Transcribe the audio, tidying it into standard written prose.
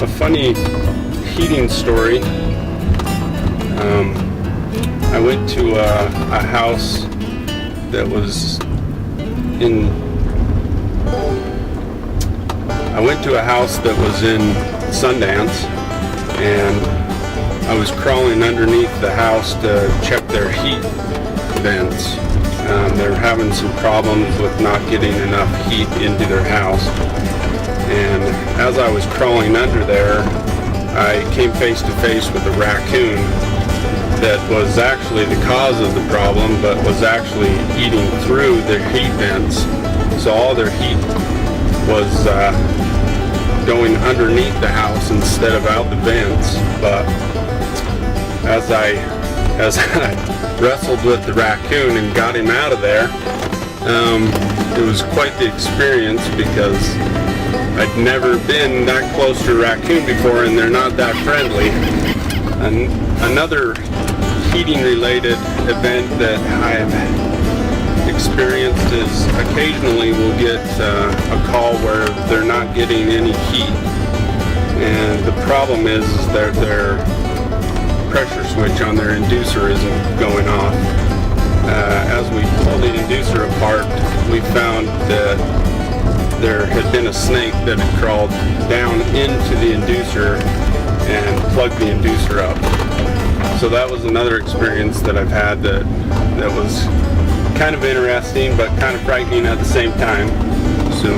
a funny heating story. I went to a house that was in Sundance, and I was crawling underneath the house to check their heat vents. They're having some problems with not getting enough heat into their house. And as I was crawling under there, I came face to face with a raccoon that was actually the cause of the problem, but was actually eating through their heat vents. So all their heat was going underneath the house instead of out the vents. But as I wrestled with the raccoon and got him out of there, it was quite the experience, because I'd never been that close to a raccoon before, and they're not that friendly. And another heating related event that I've experienced is occasionally we'll get a call where they're not getting any heat, and the problem is that their pressure switch on their inducer isn't going off. As we pulled the inducer apart, we found that there had been a snake that had crawled down into the inducer and plugged the inducer up. So that was another experience that I've had that was kind of interesting but kind of frightening at the same time. So